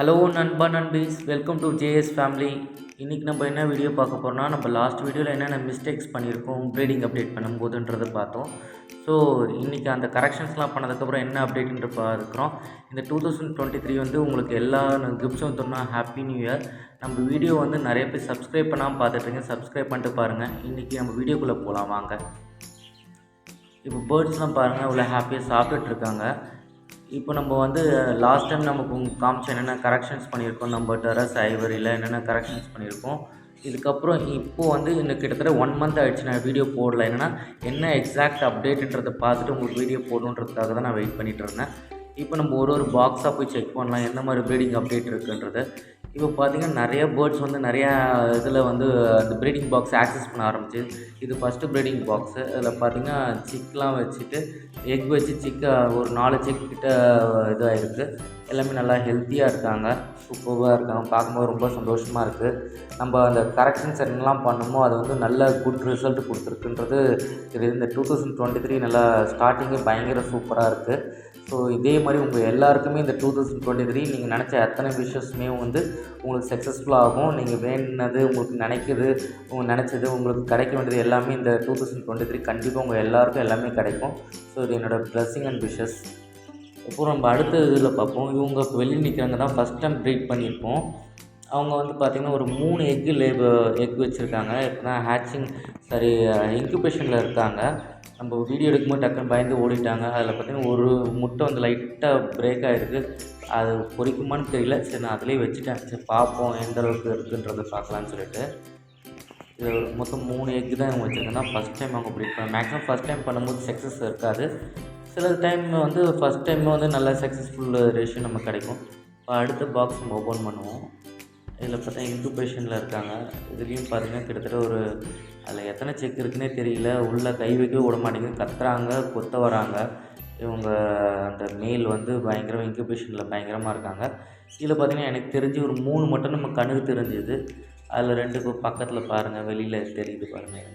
Hello நண்பா நண்பீஸ், welcome to JS family. இன்றைக்கி நம்ம என்ன வீடியோ பார்க்க போகிறோம்னா, நம்ம லாஸ்ட் வீடியோவில் என்னென்ன மிஸ்டேக்ஸ் பண்ணியிருக்கோம் ப்ரீடிங் அப்டேட் பண்ணும்போதுன்றதை பார்த்தோம். ஸோ இன்றைக்கி அந்த கரெக்ஷன்ஸ்லாம் பண்ணதுக்கப்புறம் என்ன அப்டேட்ன்ற பார்க்குறோம். இந்த 2023 வந்து உங்களுக்கு எல்லா கிஃப்ட்ஸும் தரணும். Happy new year. நம்ம வீடியோ வந்து நிறைய பேர் சப்ஸ்கிரைப் பண்ணாமல் பார்த்துட்ருங்க. சப்ஸ்கிரைப் பண்ணிட்டு பாருங்கள். இன்றைக்கி நம்ம வீடியோக்குள்ளே போகலாம் வாங்க. இப்போ பேர்ட்ஸ்லாம் பாருங்கள், இவ்வளோ ஹாப்பியாக சாப்பிட்டுட்ருக்காங்க. இப்போ நம்ம வந்து லாஸ்ட் டைம் நமக்கு காமிச்ச என்னென்ன கரெக்ஷன்ஸ் பண்ணியிருக்கோம், நம்ம டெரஸ் ஐவரியில் என்னென்ன கரெக்ஷன்ஸ் பண்ணியிருக்கோம். இதுக்கப்புறம் இப்போது வந்து இன்னும் கிட்டத்தட்ட 1 மந்த் ஆகிடுச்சு நான் வீடியோ போடல. என்ன எக்ஸாக்ட் அப்டேட்டுன்றதை பார்த்துட்டு உங்களுக்கு வீடியோ போடணுன்றதுக்காக தான் நான் வெயிட் பண்ணிகிட்டு இருந்தேன். இப்போ நம்ம ஒரு பாக்ஸாக போய் செக் பண்ணலாம் எந்த மாதிரி ப்ரீடிங் அப்டேட் இருக்குன்றது. இப்போ பார்த்திங்கன்னா நிறைய பேர்ட்ஸ் வந்து நிறையா இதில் வந்து அந்த ப்ரீடிங் பாக்ஸ் ஆக்சஸ் பண்ண ஆரம்பிச்சு. இது ஃபஸ்ட்டு ப்ரீடிங் பாக்ஸு. அதில் பார்த்திங்கன்னா சிக்லாம் வச்சுட்டு எக் வச்சு ஒரு 4 சிக் கிட்ட இதாகிருக்கு. எல்லாமே நல்லா ஹெல்த்தியாக இருக்காங்க, சூப்பராக இருக்காங்க. பார்க்கும்போது ரொம்ப சந்தோஷமாக இருக்குது. நம்ம அந்த கரெக்ஷன்ஸ் என்னெல்லாம் பண்ணணுமோ அது வந்து நல்ல குட் ரிசல்ட் கொடுத்துருக்குன்றது தெரியுது. இந்த 2023 நல்லா ஸ்டார்டிங்கே பயங்கர சூப்பராக இருக்குது. ஸோ இதே மாதிரி உங்கள் எல்லாருக்குமே இந்த 2023 நீங்கள் நினச்ச அத்தனை விஷயமே வந்து உங்களுக்கு சக்ஸஸ்ஃபுல்லாக ஆகும். நீங்கள் வேணுனது, உங்களுக்கு நினச்சது உங்களுக்கு கிடைக்க வேண்டியது எல்லாமே இந்த 2023 கண்டிப்பாக உங்கள் எல்லாருக்கும் எல்லாமே கிடைக்கும். ஸோ இது என்னோடய பிளெஸ்ஸிங் அண்ட் விஷஸ். இப்போ நம்ம அடுத்த இதில் பார்ப்போம். இவங்க வெளியே நிற்கிறவங்க தான் ஃபஸ்ட் டைம் ப்ரீட் பண்ணியிருப்போம். அவங்க வந்து பார்த்திங்கன்னா ஒரு 3 எக் வச்சுருக்காங்க. இப்போ தான் இன்குபேஷனில் இருக்காங்க. நம்ம வீடியோ எடுக்கும்போது டக்குன்னு பயந்து ஓடிட்டாங்க. அதில் பார்த்திங்கன்னா ஒரு முட்டை வந்து லைட்டாக பிரேக் ஆகிருக்கு. அது பொரிக்குமான்னு தெரியல. சரி, நான் அதிலே வச்சுட்டேன். சரி பார்ப்போம் எந்த அளவுக்கு இருக்குன்றதை பார்க்கலான்னு சொல்லிட்டு. இது மொத்தம் 3 எக்கு தான் இவங்க வச்சுருக்காங்கன்னா ஃபஸ்ட் டைம் அவங்க ப்ரீட் மேக்ஸிமம் ஃபஸ்ட் டைம் பண்ணும்போது சக்ஸஸ் இருக்காது. சில டைம் வந்து ஃபஸ்ட் டைம் வந்து நல்ல சக்ஸஸ்ஃபுல் ரேஷியோ நமக்கு கிடைக்கும். இப்போ அடுத்த பாக்ஸ் நம்ம ஓப்பன் பண்ணுவோம். இதில் பார்த்தா இன்குபேஷனில் இருக்காங்க. இதுலேயும் பார்த்திங்கன்னா கிட்டத்தட்ட அதில் எத்தனை செக் இருக்குன்னே தெரியல. உள்ளே கை வைக்கவே விட மாட்டேங்குது, கத்துறாங்க, கொத்த வராங்க. இவங்க அந்த மேல் வந்து பயங்கரமாக இன்குபேஷனில் பயங்கரமாக இருக்காங்க. இதில் பார்த்திங்கன்னா எனக்கு தெரிஞ்சு ஒரு 3 மட்டும் நம்ம கண்ணுக்கு தெரிஞ்சுது. அதில் 2 பக்கத்தில் பாருங்கள், வெளியில் தெரியுது பாருங்கள்.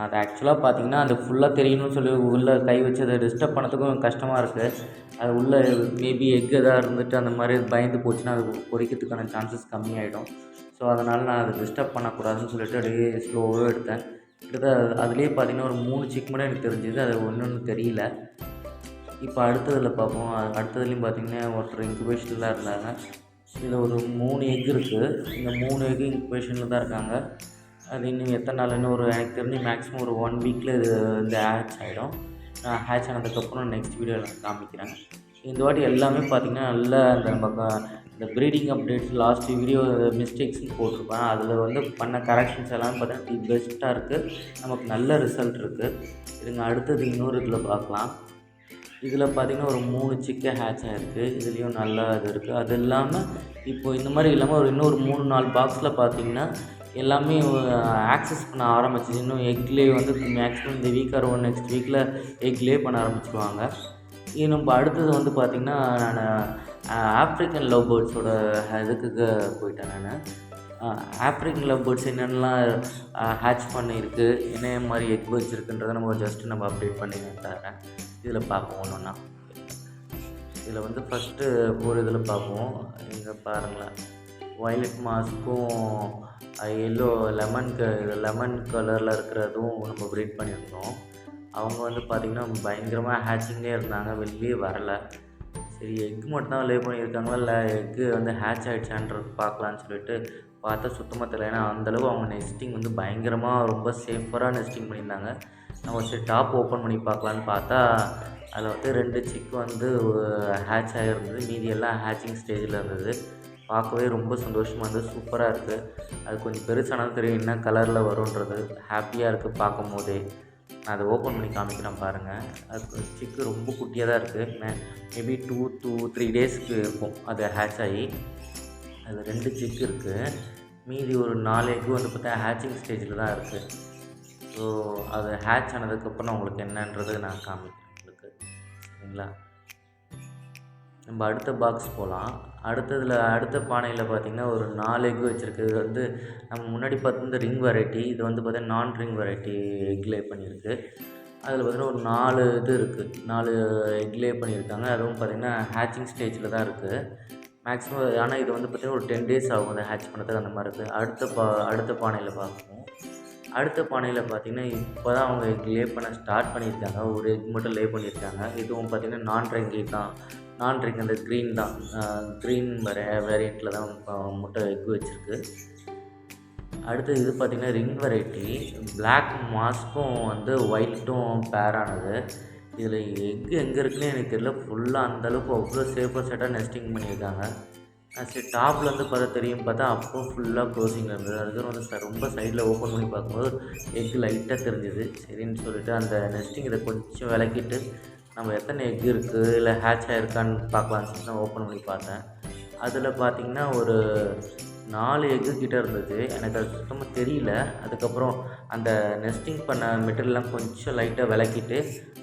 அது ஆக்சுவலாக பார்த்திங்கன்னா அது ஃபுல்லாக தெரியணும்னு சொல்லி உள்ளே கை வச்சு அதை டிஸ்டர்ப் பண்ணதுக்கும் கஷ்டமாக இருக்குது. அது உள்ளே மேபி எக் எதாவது இருந்துட்டு அந்த மாதிரி பயந்து போச்சுன்னா அது பொரிக்கிறதுக்கான சான்சஸ் கம்மியாகிடும். ஸோ அதனால் நான் அதை டிஸ்டர்ப் பண்ணக்கூடாதுன்னு சொல்லிட்டு அப்படியே ஸ்லோவாக எடுத்தேன். கிட்டத்தட்ட அதுலேயே பார்த்திங்கன்னா ஒரு 3 சிக் மட்டும் எனக்கு தெரிஞ்சுது. அது ஒன்று தெரியல. இப்போ அடுத்ததில் பார்ப்போம். அடுத்ததுலேயும் பார்த்திங்கன்னா ஒருத்தர் இன்குபேஷனில் இருந்தாங்க. இதில் ஒரு 3 எக் இருக்குது. இந்த 3 எக் இன்குபேஷனில் தான் இருக்காங்க. அது இன்னும் எத்தனை நாள், இன்னும் எனக்கு தெரிஞ்சு மேக்ஸிமம் ஒரு 1 வீக்கில் இது ஹேட்ச் ஆகிடும். ஹேட்ச் ஆனதுக்கப்புறம் நெக்ஸ்ட் வீடியோவில் நான் காமிக்கிறேன். இந்த வாட்டி எல்லாமே பார்த்திங்கன்னா நல்லா இந்த ப்ரீடிங் அப்டேட்ஸ் லாஸ்ட் வீடியோ மிஸ்டேக்ஸ்னு போட்டிருப்பேன். அதில் வந்து பண்ண கரெக்ஷன்ஸ் எல்லாமே பார்த்தீங்கன்னா பெஸ்ட்டாக இருக்குது. நமக்கு நல்ல ரிசல்ட் இருக்குது. இதுங்க அடுத்தது இன்னொரு இதில் பார்க்கலாம். இதில் பார்த்திங்கன்னா ஒரு 3 சிக்கு ஹேட்ச் ஆகிருக்கு. இதுலேயும் நல்லா இது இருக்குது. அது இல்லாமல் இப்போது இந்த மாதிரி இல்லாமல் இன்னொரு 3-4 பாக்ஸில் பார்த்திங்கன்னா எல்லாமே ஆக்சஸ் பண்ண ஆரம்பிச்சிது. இன்னும் எக்லே வந்து மேக்ஸிமம் இந்த வீக் ஆர் நெக்ஸ்ட் வீக்கில் எக்லே பண்ண ஆரம்பிச்சிடுவாங்க. இது நம்ம அடுத்தது வந்து பார்த்திங்கன்னா நான் ஆஃப்ரிக்கன் லவ் பேர்ட்ஸோட இதுக்கு போயிட்டேன். ஆஃப்ரிக்கன் லவ் பேர்ட்ஸ் என்னென்னலாம் ஹேட்ச் பண்ணியிருக்கு, என்ன மாதிரி எக் வச்சுருக்குன்றதை நம்ம அப்டேட் பண்ணி தரேன். இதில் பார்ப்போம் ஒன்றா. இதில் வந்து ஃபஸ்ட்டு ஒரு இதில் பார்ப்போம். இங்கே பாருங்களேன், வயலட் மாஸ்க்கும் எல்லோ லெமன் கலரில் இருக்கிறதும் நம்ம ப்ரீட் பண்ணியிருந்தோம். அவங்க வந்து பார்த்திங்கன்னா பயங்கரமாக ஹேட்சிங்லேயே இருந்தாங்க, வெளியே வரலை. சரி, எக் மட்டும் தான் லே பண்ணியிருக்காங்களா இல்லை எக்கு வந்து ஹேட்ச் ஆகிடுச்சான்றது பார்க்கலான்னு சொல்லிட்டு பார்த்தா சுத்தமாக தெரியல. ஏன்னா அந்தளவு அவங்க நெஸ்டிங் வந்து பயங்கரமாக ரொம்ப சேஃபராக நெஸ்டிங் பண்ணியிருந்தாங்க. நம்ம சரி டாப் ஓப்பன் பண்ணி பார்க்கலான்னு பார்த்தா அதில் வந்து 2 சிக்கு வந்து ஹேட்ச் ஆகிருந்தது. மீதி எல்லாம் ஹேட்சிங் ஸ்டேஜில் இருந்தது. பார்க்கவே ரொம்ப சந்தோஷமாக இருந்தது, சூப்பராக இருக்குது. அது கொஞ்சம் பெருசானாலும் தெரியும் என்ன கலரில் வரும்ன்றது. ஹாப்பியாக இருக்குது பார்க்கும் போதே. நான் அதை ஓப்பன் பண்ணி காமிக்கிறேன் பாருங்கள். அது சிக்கு ரொம்ப குட்டியாக தான் இருக்குது. மேபி 2-3 டேஸ்க்கு இருக்கும் அது ஹேட்ச் ஆகி. அது 2 சிக்கு இருக்குது. மீதி ஒரு 4 எக்கு வந்து பார்த்தா ஹேட்சிங் ஸ்டேஜில் தான் இருக்குது. ஸோ அது ஹேட்ச் ஆனதுக்கப்புறம் உங்களுக்கு என்னன்றது நான் காமிக்கிறேன் உங்களுக்கு, சரிங்களா? நம்ம அடுத்த பாக்ஸ் போகலாம். அடுத்த பானையில் பார்த்திங்கன்னா ஒரு 4 எக் வச்சுருக்கு. இது வந்து நம்ம முன்னாடி பார்த்திருந்த ரிங் வெரைட்டி. இது வந்து பார்த்திங்கன்னா நான் ரிங் வெரைட்டி எக் லே பண்ணியிருக்கு. அதில் பார்த்திங்கன்னா ஒரு 4 இது இருக்குது, 4 எக் லே பண்ணியிருக்காங்க. அதுவும் பார்த்திங்கன்னா ஹேட்சிங் ஸ்டேஜில் தான் இருக்குது. மேக்ஸிமம். ஆனால் இது வந்து பார்த்திங்கன்னா ஒரு 10 டேஸ் ஆகும் அதை ஹேட்ச் பண்ணுறதுக்கு அந்த மாதிரி இருக்குது. அடுத்த பானையில் பார்ப்போம். அடுத்த பானையில் பார்த்திங்கன்னா இப்போ தான் அவங்க எக் லே பண்ண ஸ்டார்ட் பண்ணியிருக்காங்க. ஒரு எக் மட்டும் லே பண்ணியிருக்காங்க. இதுவும் பார்த்திங்கன்னா நான் ட்ரைங் எக் தான். நான் ட்ரைங் அந்த க்ரீன் தான். க்ரீன் வேரியண்ட்டில் தான் முட்டை எக் வச்சுருக்கு. அடுத்து இது பார்த்திங்கன்னா ரிங் வெரைட்டி. பிளாக் மாஸ்க்கும் வந்து ஒயிட்டும் பேரானது. இதில் எக்கு எங்கே இருக்குன்னு எனக்கு தெரியல. ஃபுல்லாக அந்தளவுக்கு அவ்வளோ சேஃபாக செட்டாக நெஸ்டிங் பண்ணியிருக்காங்க. சரி டாப்பில் வந்து பார்த்தா தெரியும் பார்த்தா அப்போ ஃபுல்லாக க்ளோசிங்கில் இருந்தது. அதுக்கப்புறம் வந்து ரொம்ப சைடில் ஓப்பன் பண்ணி பார்க்கும்போது எக்கு லைட்டாக தெரிஞ்சுது. சரின்னு சொல்லிவிட்டு அந்த நெஸ்டிங் இதை கொஞ்சம் விளக்கிட்டு நம்ம எத்தனை எக் இருக்குது இல்லை ஹேட்ச் ஆகிருக்கான்னு பார்க்கலான்னு சொல்லிட்டு நான் ஓப்பன் பண்ணி பார்த்தேன். அதில் பார்த்திங்கன்னா ஒரு 4 எக்கு கிட்டே இருந்தது. எனக்கு அது சுத்தமாக தெரியல. அதுக்கப்புறம் அந்த நெஸ்டிங் பண்ண மெட்டீரியல்லாம் கொஞ்சம் லைட்டாக விளக்கிட்டு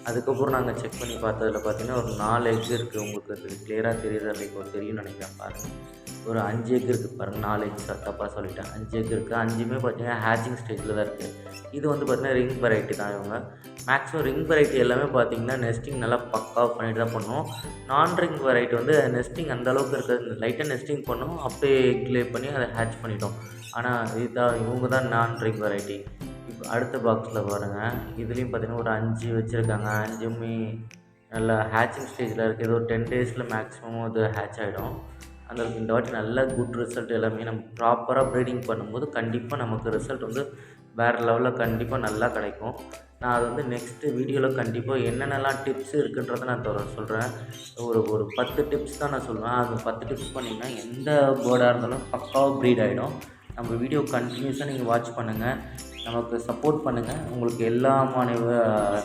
அதுக்கப்புறம் நாங்கள் செக் பண்ணி பார்த்ததில் பார்த்திங்கன்னா ஒரு 4 எக் இருக்குது. உங்களுக்கு அது கிளியராக தெரியுது இப்போ தெரியும்னு நினைக்கிறேன் பாருங்கள். ஒரு 5 எக் இருக்குது பாருங்கள். 4 எக் தப்பாக சொல்லிட்டேன். 5 எக் இருக்குது. 5மே பார்த்திங்கன்னா ஹேச்சிங் ஸ்டேஜில் தான் இருக்குது. இது வந்து பார்த்திங்கன்னா ரிங் வெரைட்டி தான். இவங்க மேக்ஸிமம் ரிங் வெரைட்டி எல்லாமே பார்த்திங்கன்னா நெஸ்டிங் நல்லா பக்காவாக பண்ணிட்டு தான் பண்ணுவோம். நான் ரிங் வெரைட்டி வந்து நெஸ்டிங் அந்தளவுக்கு இருக்காது. லைட்டாக நெஸ்டிங் பண்ணோம் அப்படியே எக் லே பண்ணி அதை ஹேட்ச் பண்ணிட்டோம். ஆனால் இதுதான் இவங்க தான் நான் ரிங் வெரைட்டி. இப்போ அடுத்த பாக்ஸில் பாருங்கள். இதுலேயும் பார்த்திங்கன்னா ஒரு 5 வச்சுருக்காங்க. 5மே நல்லா ஹேச்சிங் ஸ்டேஜில் இருக்குது. ஏதோ 10 டேஸில் மேக்ஸிமம் அது ஹேட்ச் ஆகிடும். அந்த இந்த வாட்டி நல்ல குட் ரிசல்ட் எல்லாமே நம்ம ப்ராப்பராக ப்ரீடிங் பண்ணும்போது கண்டிப்பாக நமக்கு ரிசல்ட் வந்து வேறு லெவலில் கண்டிப்பாக நல்லா கிடைக்கும். நான் அது வந்து நெக்ஸ்ட்டு வீடியோவில் கண்டிப்பாக என்னென்னலாம் டிப்ஸ் இருக்குன்றதை நான் சொல்கிறேன். ஒரு 10 டிப்ஸ் தான் நான் சொல்லுவேன். அந்த 10 டிப்ஸ் பண்ணிங்கன்னா எந்த பேர்டாக இருந்தாலும் பக்காவாக ப்ரீட் ஆகிடும். நம்ம வீடியோ கண்டினியூஸாக நீங்கள் வாட்ச் பண்ணுங்கள். நமக்கு சப்போர்ட் பண்ணுங்கள். உங்களுக்கு எல்லாமான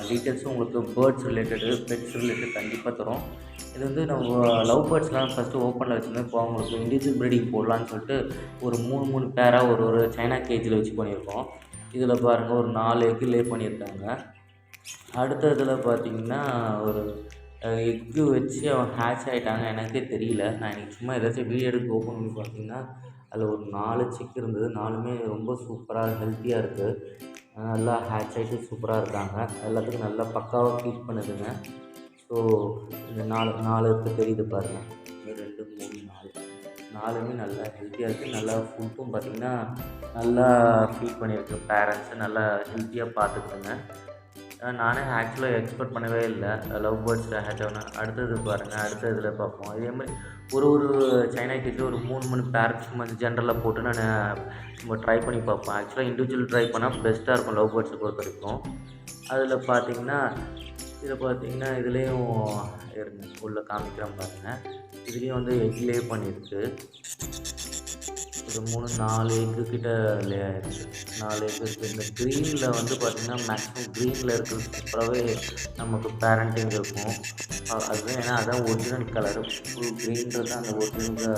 டீட்டெயில்ஸும் உங்களுக்கு பேர்ட்ஸ் ரிலேட்டடு பெட்ஸ் ரிலேட்டட் கண்டிப்பாக தரும். இது வந்து நம்ம லவ் பேர்ட்ஸ்லாம் ஃபஸ்ட்டு ஓப்பனில் வச்சுருந்தோம். இப்போ அவங்களுக்கு இண்டிவிஜுவல் ப்ரீடிங் போடலான்னு சொல்லிட்டு ஒரு 3 பேராக ஒரு சைனா கேஜில் வச்சு பண்ணியிருக்கோம். இதில் பாருங்கள் ஒரு 4 எக்கு லே பண்ணியிருக்காங்க. அடுத்த இதில் பார்த்திங்கன்னா ஒரு எக்கு வச்சு அவன் ஹேட்ச் ஆகிட்டாங்க. எனக்கே தெரியல. நான் இன்றைக்கி சும்மா ஏதாச்சும் வீடியோ எடுத்து ஓப்பன் பண்ணி பார்த்திங்கன்னா அதில் ஒரு 4 சிக்கு இருந்தது. 4மே ரொம்ப சூப்பராக ஹெல்த்தியாக இருக்குது. நல்லா ஹேட்ச் ஆகிட்டு சூப்பராக இருக்காங்க. எல்லாத்துக்கும் நல்லா பக்காவாக ஃபீட் பண்ணுதுங்க. ஸோ இந்த 4 தெரியுது பாருங்கள். 2, 3, 4மே நல்லா ஹெல்த்தியாக இருக்குது. நல்லா ஃபுட்டும் பார்த்திங்கன்னா நல்லா ஃபீட் பண்ணியிருக்கு. பேரண்ட்ஸு நல்லா ஹெல்த்தியாக பார்த்துக்குதுங்க. நானே ஆக்சுவலாக எக்ஸ்பெக்ட் பண்ணவே இல்லை லவ் பேர்ட்ஸில் ஹேட்ச் ஆகணும். அடுத்தது பாருங்கள். அடுத்த இதில் பார்ப்போம். இதேமாதிரி ஒரு சைனா கேஜில் ஒரு 3 பேர் சும்மா ஜென்ரலாக போட்டு நான் நம்ம ட்ரை பண்ணி பார்ப்போம். ஆக்சுவலாக இண்டிவிஜுவல் ட்ரை பண்ணால் பெஸ்ட்டாக இருக்கும் லவ் பேர்ட்ஸை பொறுத்த வரைக்கும். அதில் பார்த்திங்கன்னா இதுலேயும் இருங்க உள்ள காமிக்கிறேன் பாருங்கள். இதுலேயும் வந்து எக் லே பண்ணியிருக்கு. ஒரு 4 எக்கு கிட்ட லே ஆகிடுச்சு. 4 எக்கு இருக்குது. இந்த க்ரீனில் வந்து பார்த்திங்கன்னா மேக்ஸிமம் க்ரீனில் இருக்கிறது சூப்பராகவே நமக்கு பேரண்டிங் இருக்கும். அதுதான் ஏன்னா அதான் ஒரிஜினல் கலரு. ஃபுல் க்ரீன்றது அந்த ஒரிஜினல்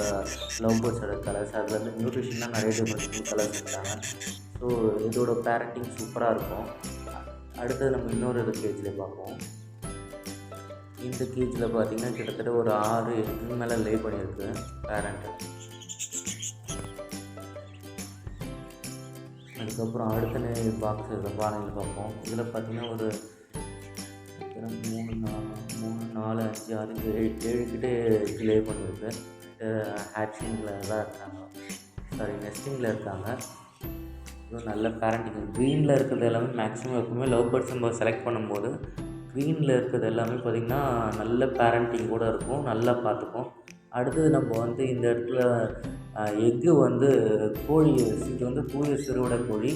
லவ் பேர்ட்ஸோட கலர்ஸ். அதில் வந்து நியூட்ரிஷன்லாம் நிறைய டிஃப்ரெண்ட் கலர்ஸ் இருக்காங்க. ஸோ இதோட பேரண்டிங் சூப்பராக இருக்கும். அடுத்தது நம்ம இன்னொரு கேஜில் பார்ப்போம். இந்த கேஜில் பார்த்திங்கன்னா கிட்டத்தட்ட ஒரு 6 எக்கு மேலே லே பண்ணியிருக்கு பேரண்ட்டு. அதுக்கப்புறம் அடுத்த பாக்ஸ் பானையில் பார்ப்போம். இதில் பார்த்திங்கன்னா ஒரு 3, 4, 5, 6, 7 கிட்டே லே பண்ணியிருக்கு. ஹேட்சிங்கில் தான் இருக்காங்க. நெஸ்டிங்கில் இருக்காங்க. இதுவும் நல்ல பேரண்டிங். க்ரீனில் இருக்கிறது எல்லாமே மேக்ஸிமம் எப்பவுமே லவ் பேர்ட்ஸ் நம்ம செலக்ட் பண்ணும்போது க்ரீனில் இருக்கிறது எல்லாமே பார்த்திங்கன்னா நல்ல பேரண்டிங் கூட இருக்கும். நல்லா பார்த்துக்கும். அடுத்தது நம்ம வந்து இந்த இடத்துல எக்கு வந்து கோழி, இது வந்து தூய சிறுவிடை கோழி.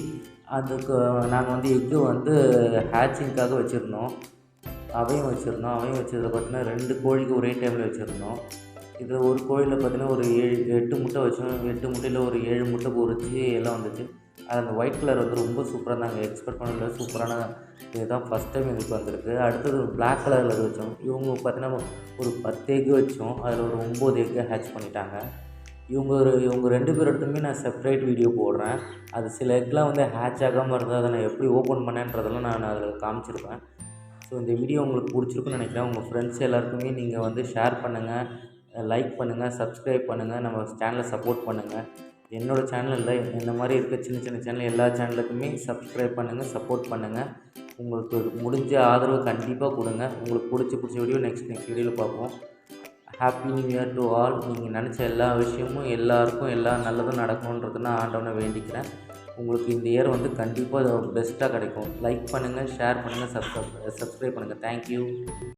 அதுக்கு நாங்கள் வந்து எக்கு வந்து ஹேட்சிங்க்காக வச்சுருந்தோம். அவையும் வச்சதில் பார்த்திங்கன்னா 2 கோழிக்கு ஒரே டைமில் வச்சுருந்தோம். இது ஒரு கோழியில் பார்த்திங்கன்னா ஒரு 8 முட்டை வச்சோம். 8 முட்டையில் ஒரு 7 முட்டை பொரிச்சு எல்லாம் வந்துச்சு. அது அந்த ஒயிட் கலர் வந்து ரொம்ப சூப்பராக நாங்கள் எக்ஸ்பெக்ட் பண்ணல. சூப்பரான இதுதான் ஃபஸ்ட் டைம் எங்களுக்கு வந்திருக்கு. அடுத்தது ஒரு பிளாக் கலரில் வச்சோம். இவங்க பார்த்திங்கன்னா ஒரு 10 எக்கு வச்சோம். அதில் ஒரு 9 எக்கு ஹேட்ச் பண்ணிட்டாங்க. இவங்க 2 பேர் எடுத்துமே நான் செப்பரேட் வீடியோ போடுறேன். அது சில எக்லாம் வந்து ஹேட்ச் ஆகாமல் இருந்தால் அதை நான் எப்படி ஓப்பன் பண்ணேன்றதெல்லாம் நான் அதில் காமிச்சிருப்பேன். ஸோ இந்த வீடியோ உங்களுக்கு பிடிச்சிருக்குன்னு நினைக்கிறேன். உங்கள் ஃப்ரெண்ட்ஸ் எல்லாருக்குமே நீங்கள் வந்து ஷேர் பண்ணுங்கள், லைக் பண்ணுங்கள், சப்ஸ்கிரைப் பண்ணுங்கள், நம்ம சேனலை சப்போர்ட் பண்ணுங்கள். என்னோடய சேனல் இல்லை, இந்த மாதிரி இருக்க சின்ன சேனல் எல்லா சேனலுக்குமே சப்ஸ்கிரைப் பண்ணுங்கள், சப்போர்ட் பண்ணுங்கள். உங்களுக்கு முடிஞ்ச ஆதரவு கண்டிப்பாக கொடுங்க. உங்களுக்கு பிடிச்ச வீடியோ நெக்ஸ்ட் வீடியோவில் பார்ப்போம். Happy new year to all. நீங்கள் நினச்ச எல்லா விஷயமும் எல்லாருக்கும் எல்லா நல்லதும் நடக்கணுன்றது நான் ஆண்டவனை வேண்டிக்கிறேன். உங்களுக்கு இந்த இயர் வந்து கண்டிப்பாக பெஸ்ட்டாக கிடைக்கும். லைக் பண்ணுங்கள், ஷேர் பண்ணுங்கள், சப்ஸ்கிரைப் பண்ணுங்கள். தேங்க்யூ.